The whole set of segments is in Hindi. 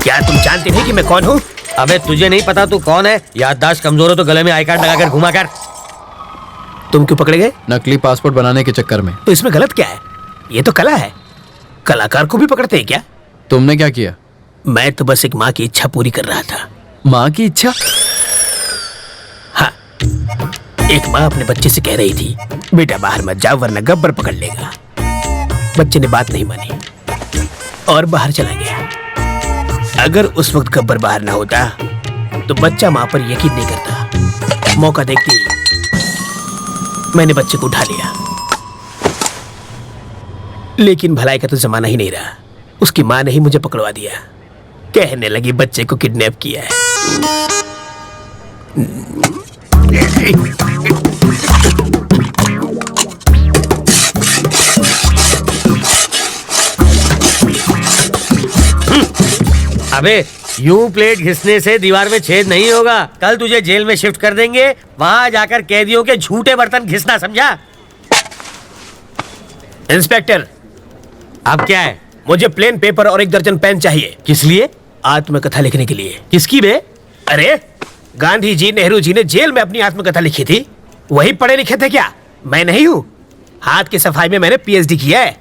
क्या तुम जानते नहीं कि मैं कौन हूँ? अबे तुझे नहीं पता तू कौन है? याददाश्त कमजोर हो तो गले में आई कार्ड लगाकर घुमा कर। तुम क्यों पकड़े गए? नकली पासपोर्ट बनाने के चक्कर में। तो इसमें गलत क्या है? ये तो कला है। कलाकार को भी पकड़ते हैं क्या? तुमने क्या किया? मैं तो बस एक माँ की इच्छा पूरी कर रहा था। माँ की इच्छा? हाँ, एक माँ अपने बच्चे से कह रही थी, बेटा बाहर मत जाओ वरना गब्बर पकड़ लेगा। बच्चे ने बात नहीं मानी और बाहर चला गया। अगर उस वक्त गब्बर बाहर ना होता तो बच्चा माँ पर यकीन नहीं करता। मौका देखते ही मैंने बच्चे को उठा लिया। लेकिन भलाई का तो जमाना ही नहीं रहा। उसकी माँ ने ही मुझे पकड़वा दिया। कहने लगी बच्चे को किडनैप किया है। अबे यूं प्लेट घिसने से दीवार में छेद नहीं होगा। कल तुझे जेल में शिफ्ट कर देंगे, वहां जाकर कैदियों के झूठे बर्तन घिसना, समझा? इंस्पेक्टर, अब क्या है? मुझे प्लेन पेपर और 1 दर्जन पेन चाहिए। किस लिए? आत्मकथा लिखने के लिए। किसकी बे? अरे गांधी जी, नेहरू जी ने जेल में अपनी आत्मकथा लिखी थी। वही पढ़े लिखे थे क्या? मैं नहीं हूँ। हाथ की सफाई में मैंने PhD किया है।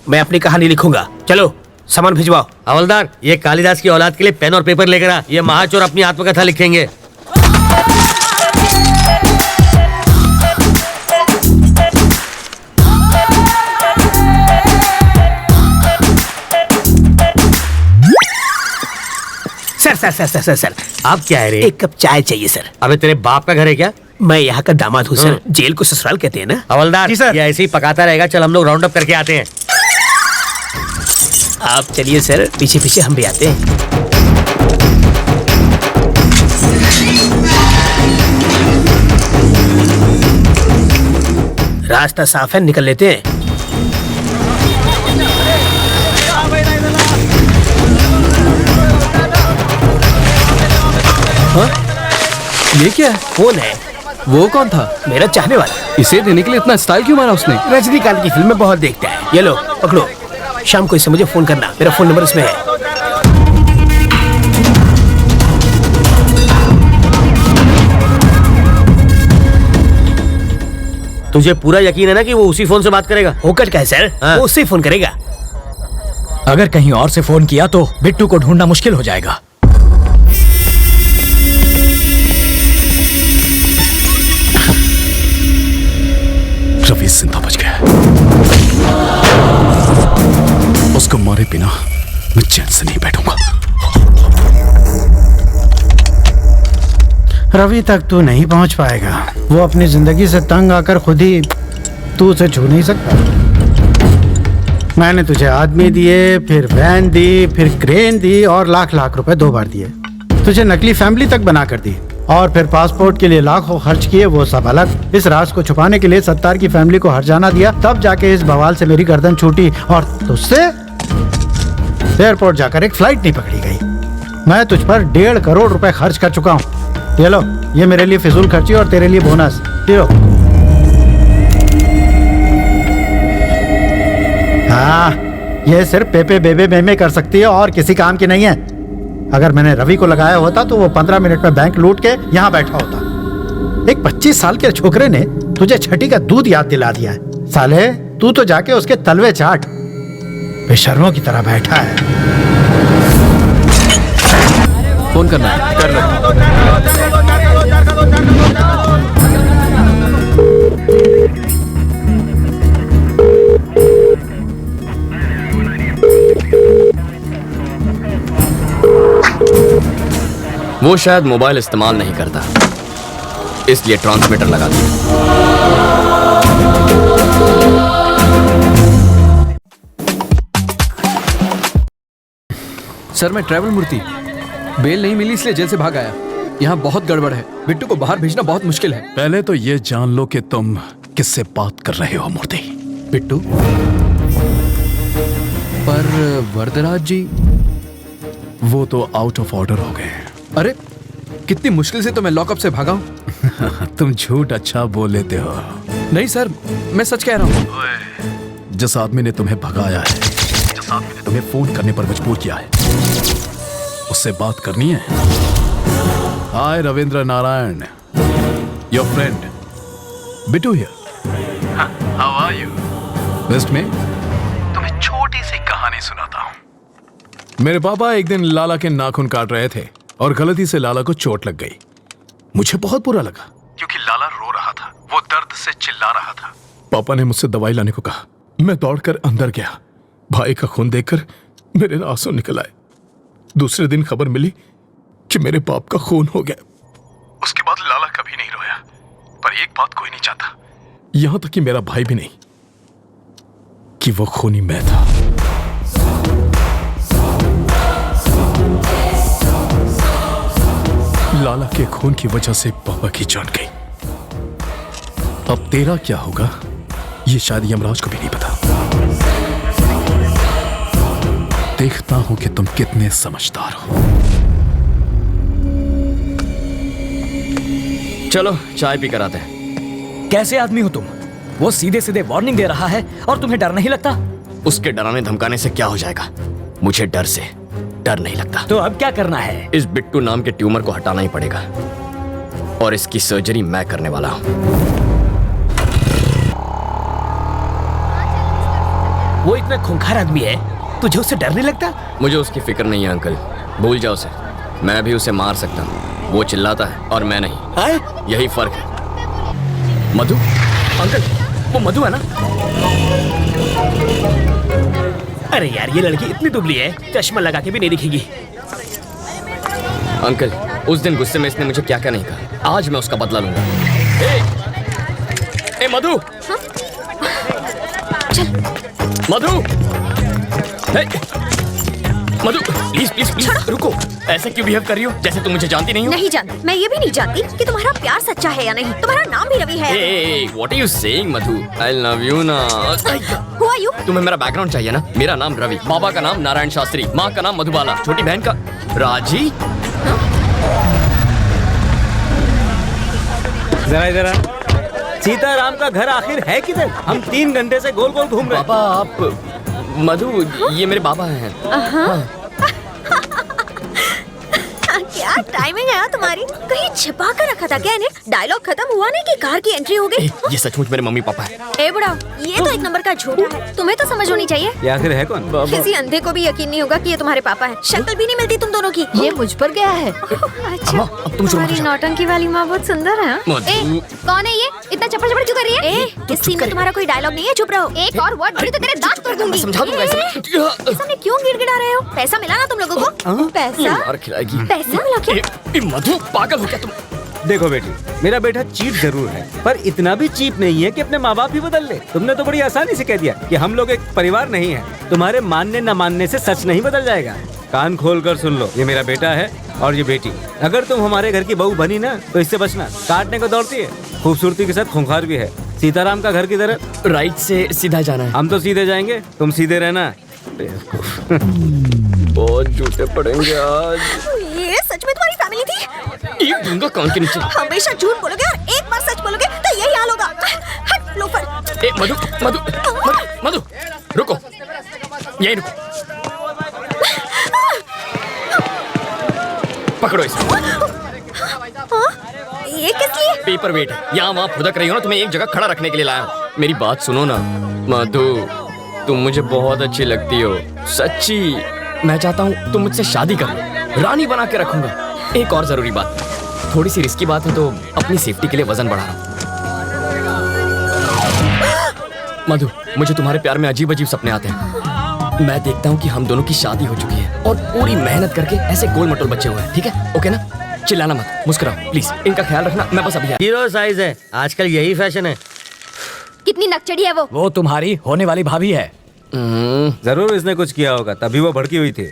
मैं अपनी कहानी लिखूंगा। चलो सामान भिजवाओ। हवलदार, ये कालिदास की औलाद के लिए पेन और पेपर लेकर आ। ये महाचोर अपनी आत्मकथा लिखेंगे। सर, आप क्या है रे? 1 कप चाय चाहिए सर। अबे तेरे बाप का घर है क्या? मैं यहाँ का दामाद हूँ सर। जेल को ससुराल कहते हैं ना। हवलदार जी सर। ये ऐसे ही पकाता रहेगा। चल हम लोग राउंड अप करके आते हैं। आप चलिए सर, पीछे पीछे हम भी आते हैं। रास्ता साफ है, निकल लेते हैं। हाँ? ये क्या है? कौन है? वो कौन था? मेरा चाहने वाला। इसे देने के लिए इतना स्टाइल क्यों मारा उसने? रजनीकांत की फिल्म में बहुत देखता है। ये लो पकड़ो। शाम को इससे मुझे फोन करना। मेरा फोन नंबर इसमें है। तुझे पूरा यकीन है ना कि वो उसी फोन से बात करेगा? होकर क्या है सर? हाँ। वो उससे फोन करेगा। अगर कहीं और से फोन किया तो बिट्टू को ढूंढना मुश्किल हो जाएगा। रवि जिंदा बच गया। उसको मारे बिना मैं चैन से नहीं बैठूंगा। रवि तक तू नहीं पहुंच पाएगा। वो अपनी जिंदगी से तंग आकर खुद ही तू उसे छू नहीं सकता। मैंने तुझे आदमी दिए, फिर वैन दी, फिर क्रेन दी और लाख लाख रुपए 2 बार दिए। तुझे नकली फैमिली तक बना कर दी और फिर पासपोर्ट के लिए लाखों खर्च किए, वो सब अलग। इस राज को छुपाने के लिए सत्तार की फैमिली को हर्जाना दिया, तब जाके इस बवाल से मेरी गर्दन छूटी और तुझसे एयरपोर्ट जाकर एक फ्लाइट नहीं पकड़ी गई। मैं तुझ पर 1.5 करोड़ रुपए खर्च कर चुका हूँ। ये लो, ये मेरे लिए फिजूल खर्ची और तेरे लिए बोनस। ये लो। हाँ, ये सिर्फ पेपे बेबे मेमे कर सकती है और किसी काम की नहीं है। अगर मैंने रवि को लगाया होता तो वो 15 मिनट में बैंक लूट के यहाँ बैठा होता। एक 25 साल के छोकरे ने तुझे छठी का दूध याद दिला दिया है। साले, तू तो जाके उसके तलवे चाट। बेशर्मों की तरह बैठा है। फोन करना है? कर लो। वो शायद मोबाइल इस्तेमाल नहीं करता, इसलिए ट्रांसमीटर लगा दिया। सर, मैं ट्रैवल मूर्ति। बेल नहीं मिली इसलिए जेल से भाग आया। यहाँ बहुत गड़बड़ है। बिट्टू को बाहर भेजना बहुत मुश्किल है। पहले तो ये जान लो कि तुम किससे बात कर रहे हो मूर्ति। बिट्टू? पर वरदराज जी? वो तो आउट ऑफ ऑर्डर हो गए। अरे कितनी मुश्किल से तो मैं लॉकअप से भागा हूँ। तुम झूठ अच्छा बोल लेते हो। नहीं सर, मैं सच कह रहा हूँ। जिस आदमी ने तुम्हें भगाया है, जिस आदमी ने तुम्हें फोन करने पर मजबूर किया है, मुझसे बात करनी है? Hi Ravindra Narayan, your friend Bittu here. How are you? Best में तुम्हें छोटी सी कहानी सुनाता हूं। मेरे पापा एक दिन लाला के नाखून काट रहे थे और गलती से लाला को चोट लग गई। मुझे बहुत बुरा लगा क्योंकि लाला रो रहा था, वो दर्द से चिल्ला रहा था। पापा ने मुझसे दवाई लाने को कहा। मैं दौड़कर अंदर गया। भाई का खून देखकर मेरे आंसू निकल आए। दूसरे दिन खबर मिली कि मेरे बाप का खून हो गया। उसके बाद लाला कभी नहीं रोया, पर एक बात कोई नहीं चाहता, यहां तक कि मेरा भाई भी नहीं, कि वो खूनी मैं था। लाला के खून की वजह से पापा की जान गई। अब तेरा क्या होगा ये शायद यमराज को भी नहीं पता। देखता हूं कि तुम कितने समझदार हो। चलो चाय पी कर आते हैं। कैसे आदमी हो तुम? वो सीधे सीधे वार्निंग दे रहा है और तुम्हें डर नहीं लगता? उसके डराने धमकाने से क्या हो जाएगा? मुझे डर से डर नहीं लगता। तो अब क्या करना है? इस बिट्टू नाम के ट्यूमर को हटाना ही पड़ेगा और इसकी सर्जरी मैं करने वाला हूं। वो इतना खूंखार आदमी है, तुझे उससे डर नहीं लगता? मुझे उसकी फिक्र नहीं है अंकल, भूल जाओ उसे। मैं भी उसे मार सकता हूं, वो चिल्लाता है और मैं नहीं। आए? यही फर्क है। मधु, अंकल वो मधु है ना? अरे यार ये लड़की इतनी दुबली है, चश्मा लगा के भी नहीं दिखेगी। अंकल उस दिन गुस्से में इसने मुझे क्या क्या नहीं कहा, आज मैं उसका बदला लूंगा। ए मधु, मधु, मधु प्लीज प्लीज प्लीज रुको। ऐसे क्यों बिहेव कर रही हो जैसे तुम मुझे जानती नहीं हो? नहीं जानती। मैं ये भी नहीं जानती कि तुम्हारा प्यार सच्चा है या नहीं। तुम्हारा नाम भी रवि है। What are you saying Madhu? I love you ना। Who are you? तुम्हें मेरा बैकग्राउंड चाहिए ना? मेरा नाम रवि, बाबा का नाम नारायण शास्त्री, माँ का नाम मधुबाला, छोटी बहन का राजी। जरा इधर आ। सीताराम का घर आखिर है किधर? हम 3 घंटे से गोल गोल घूम रहे हैं। पापा आप मधु, ये मेरे बाबा हैं। क्या टाइमिंग है तुम्हारी? कहीं छिपा कर रखा था क्या इन्हें? डायलॉग खत्म हुआ नहीं कि कार की एंट्री हो गई। ये सचमुच मेरे मम्मी पापा है। ए बुढ़ा, ये तो एक नंबर का झूठा है। तुम्हें तो समझ होनी चाहिए। ये आखिर है कौन? किसी अंधे को भी यकीन नहीं होगा कि ये तुम्हारे पापा है। शक्ल भी नहीं मिलती तुम दोनों की। ये मुझ पर गया है। अच्छा, अब तुम तुम्हारी नौटंकी वाली माँ बहुत सुंदर है। मधु। कौन है ये? इतना चप्पड़ चप्पड़ क्यों कर रही है? इस सीन में तुम्हारा कोई डायलॉग नहीं है, चुप रहो। एक और वर्ड बोली तो तेरे दांत तोड़ दूंगी। समझा दूंगा इसे। सामने क्यों गिड़गिड़ा रहे हो? पैसा मिला ना तुम लोगों को? पैसा? मार खिलाएगी। पैसा मिला क्या? मधु पागल हो क्या तुम? देखो बेटी, मेरा बेटा चीप जरूर है, पर इतना भी चीप नहीं है कि अपने माँ बाप ही बदल ले। तुमने तो बड़ी आसानी से कह दिया कि हम लोग एक परिवार नहीं है। तुम्हारे मानने न मानने से सच नहीं बदल जाएगा। कान खोल कर सुन लो, ये मेरा बेटा है और ये बेटी। अगर तुम हमारे घर की बहू बनी ना तो इससे बचना। काटने को दौड़ती है, खूबसूरती के साथ खूंखार भी है। सीताराम का घर किधर है? राइट से सीधा जाना है। हम तो सीधे जाएंगे, तुम सीधे रहना। बहुत झूठे पड़ेंगे आज। ये सच में तुम्हारी फैमिली थी? एक दूंगा कान के नीचे। हमेशा झूठ बोलोगे और एक बार सच बोलोगे तो यही हाल होगा। हट लोफर। ए मधु मधु मधु मधु रुको, यही रुको। पकड़ो इसे। ये किस लिए? पेपर वेट है, यहाँ वहाँ फुदक रही हो ना, तुम्हें एक जगह खड़ा रखने के लिए लाया हूँ। मेरी बात सुनो ना मधु, तुम मुझे बहुत अच्छी लगती हो, सच्ची। मैं चाहता हूँ तुम मुझसे शादी कर लो, रानी बना के रखूंगा। एक और जरूरी बात, थोड़ी सी रिस्की बात है तो अपनी सेफ्टी के लिए वजन बढ़ा रहा हूँ। मधु, मुझे तुम्हारे प्यार में अजीब अजीब सपने आते हैं। मैं देखता हूँ कि हम दोनों की शादी हो चुकी है और पूरी मेहनत करके ऐसे गोल मटोल बच्चे हुए हैं। ठीक है? ओके ना? चिल्लाना मत, मुस्कुराओ प्लीज। इनका ख्याल रखना, मैं बस अभी आया। हीरो साइज है, आजकल यही फैशन है। कितनी नकचड़ी है वो? वो तुम्हारी होने वाली भाभी है। जरूर इसने कुछ किया होगा, तभी वो भड़की हुई थी।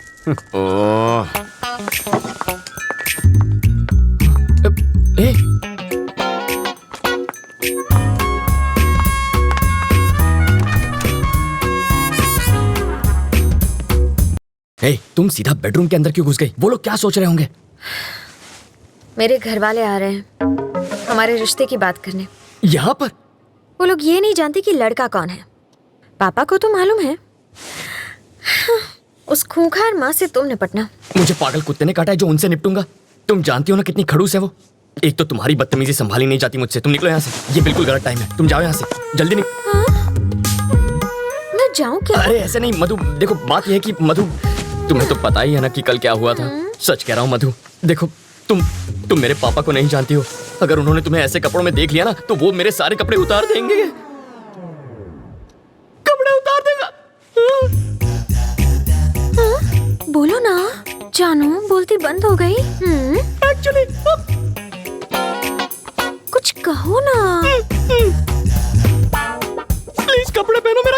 तुम सीधा बेडरूम के अंदर क्यों घुस गई? वो लोग क्या सोच रहे होंगे? मेरे घर वाले आ रहे हैं हमारे रिश्ते की बात करने। यहाँ पर? वो लोग ये नहीं जानते कि लड़का कौन है। पापा को तो मालूम है, उस खूंखार माँ से तुम निपटना। मुझे पागल कुत्ते ने काटा है जो उनसे निपटूंगा। तुम जानती हो ना कितनी खड़ूस है वो। एक तो तुम्हारी बदतमीजी संभाली नहीं जाती मुझसे। तुम निकलो यहाँ से, ये बिल्कुल गलत टाइम है। तुम जाओ यहाँ से, जल्दी मैं जाऊँ क्या? अरे ऐसे नहीं मधु, देखो बात यह है कि मधु, तुम्हें तो पता ही है ना कि कल क्या हुआ था। सच कह रहा हूँ मधु, देखो तुम मेरे पापा को नहीं जानती हो। अगर उन्होंने तुम्हें ऐसे कपड़ों में देख लिया ना तो वो मेरे सारे कपड़े उतार देंगे। कपड़े उतार देगा। बोलो ना जानू, बोलती बंद हो गई। एक्चुअली कुछ कहो ना। प्लीज कपड़े पहनो मेरा।